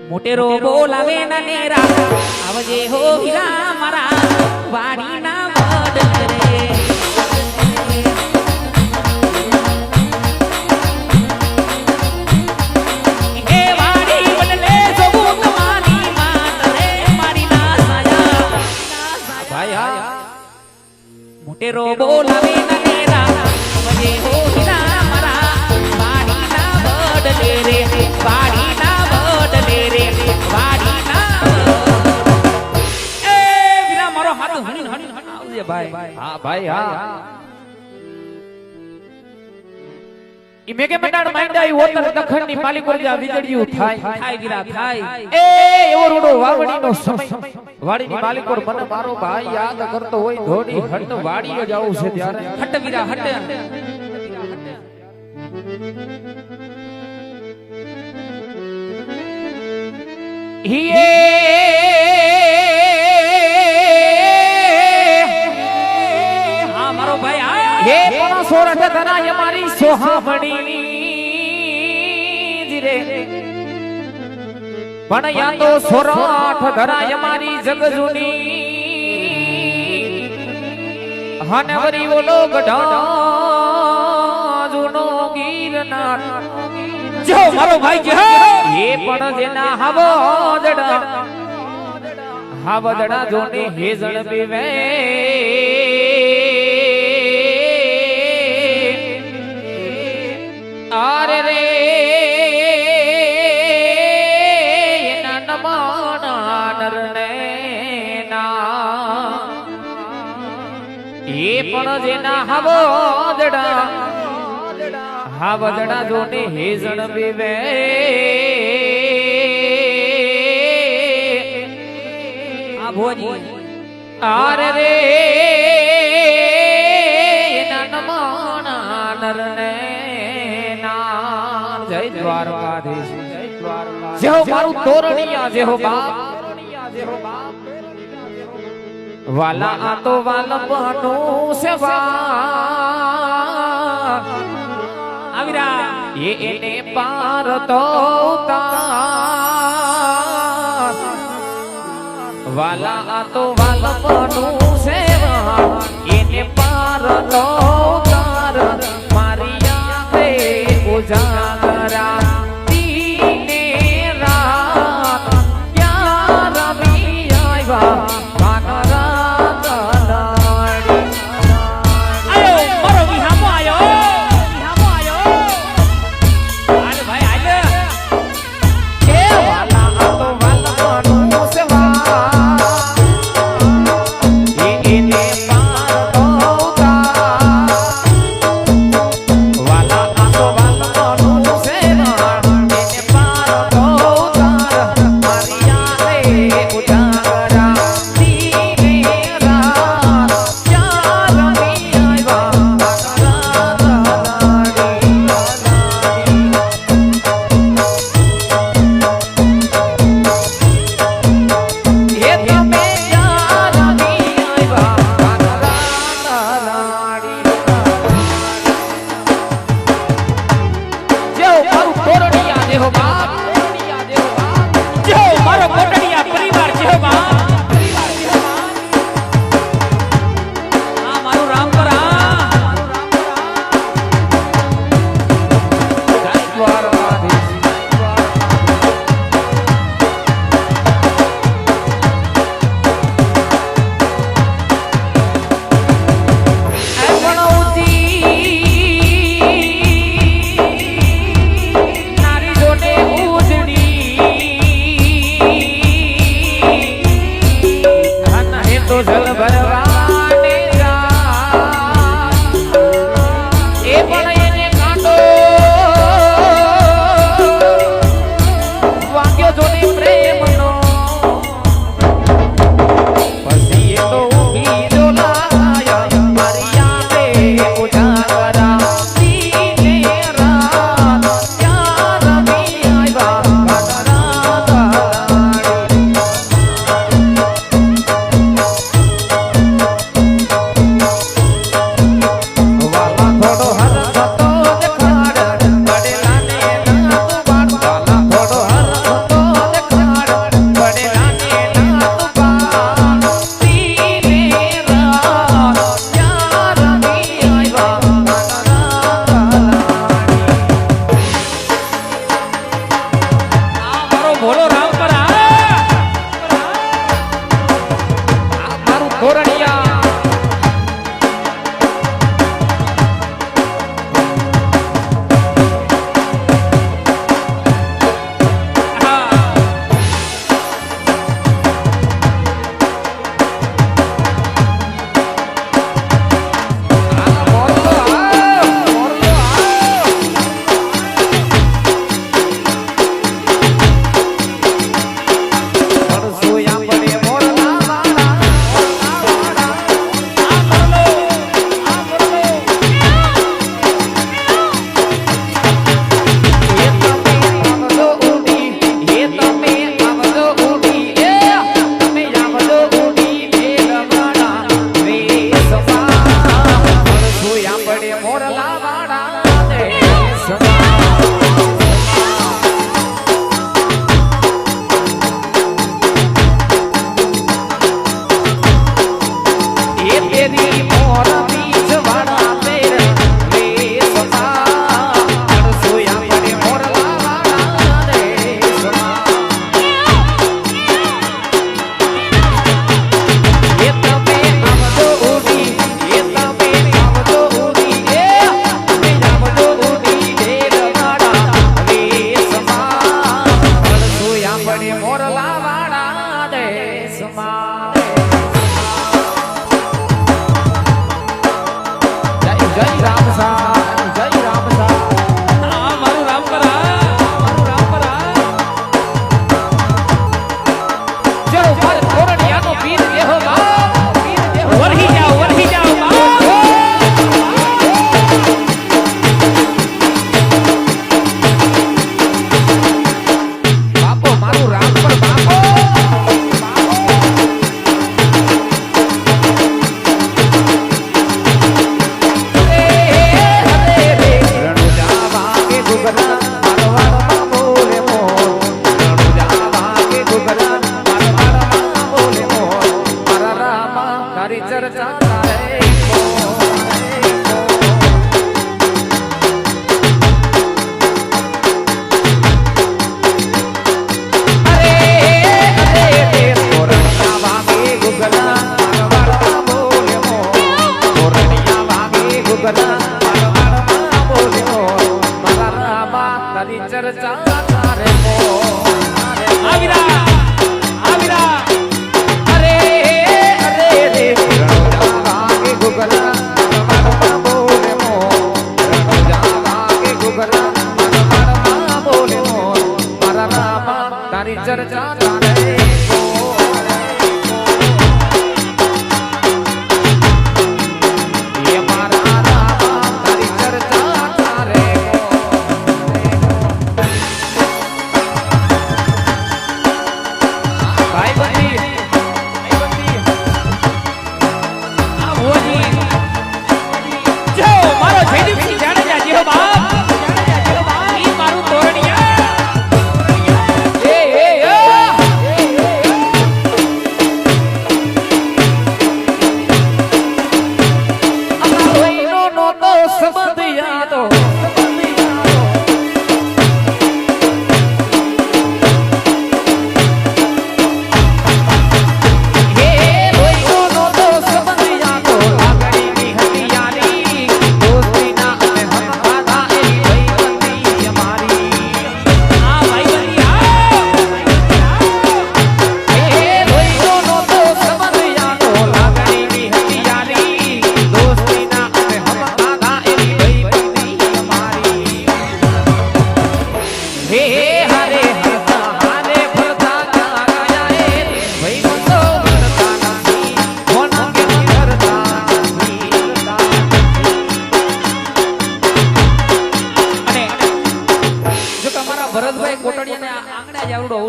મોટેરો બોલાવે ના નેરા આવજે હો હીરા મારા વાડી ના વડ રે એ વાડી બદલે જોવું તમારી માત રે મારી ના સાયા ભાઈ મોટેરો બોલાવે ના નેરા આવજે હો હીરા મારા વાડી ના વડ રે વાડી ના ભાઈ હા ઈ મેકે મંડાણ માંડ્યા ઈ ઓતર દખણ ની માલિક વરજા વીજળિયું થાય ગીરા થાય એ એવો રોડો વાવડીનો સમય વાડીની માલિક વર મને મારો ભાઈ યાદ કરતો હોય ધોડી હટ વાડીએ જાવું છે ત્યારે હટ વીરા હટ હીએ ये कोना सोरठ धरा हमारी सोहामणी रे पण या तो सोरठ धरा हमारी जगजुनी हनवरी बोलो गढ़ा जुनो गिरनार जो मारो भाई जो ये पण जेना हावदड़ा जोने हेजण पीवे आरे रे ना नमाना नरने ना ये पण जेना हावदड़ा जोने हेजण पीवे आ भोजी आरे रे ना नमाना नरने जय द्वारकाधीश जय हो मारू तोरणिया जय हो बाप वाला आ तो वाला बनो सेवा आविरा ये एने पार तो उतार वाला आ तो वाला बनो सेवा एने पार तो उतार मारिया रे उजागरा दीने रात प्यार भी आया कानरा कनाड़ी आयो मरो विहामो आयो आले भाई आले के वाला तो वाला बनो सेवा ये इने पार तो उतार वाला तो वाला बनो सेवा બોલો રામ પર મારું ધોરણિયા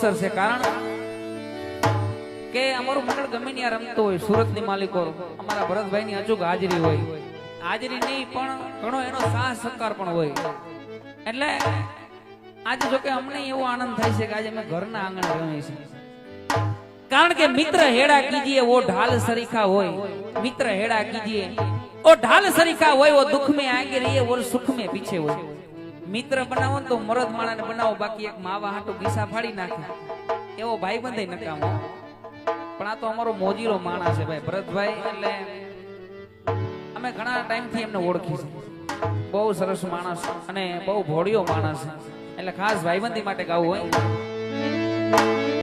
અવસર છે કારણ કે અમારું મંડળ ગમે ત્યાં રમતો હોય સુરત ની માલિકો અમારા ભરતભાઈ ની અચૂક હાજરી હોય હાજરી નહીં પણ ઘણો એનો સાહ સહકાર પણ હોય એટલે આજે જો કે અમને એવો આનંદ થાય છે કે આજે અમે ઘરના આંગણે રમીએ છીએ કારણ કે મિત્ર હેડા કીજીએ वो ढाल सरीखा होय मित्र हेड़ा कीजिए ओ ढाल सरीखा होय वो दुख में आगे रहिए और सुख में पीछे होय મિત્ર બનાવો ને તો મરદ માણાને બનાવો, બાકી એક માવા હાટુ ગીસા ફાડી નાખે એવો ભાઈ બંધ નકામો. પણ આ તો અમારો મોજીલો માણસ છે ભાઈ ભરતભાઈ. એટલે અમે ઘણા ટાઈમથી એમને ઓળખી છે. બહુ સરસ માણસ અને બહુ ભોળિયો માણસ છે. એટલે ખાસ ભાઈબંધી માટે ગાવું હોય.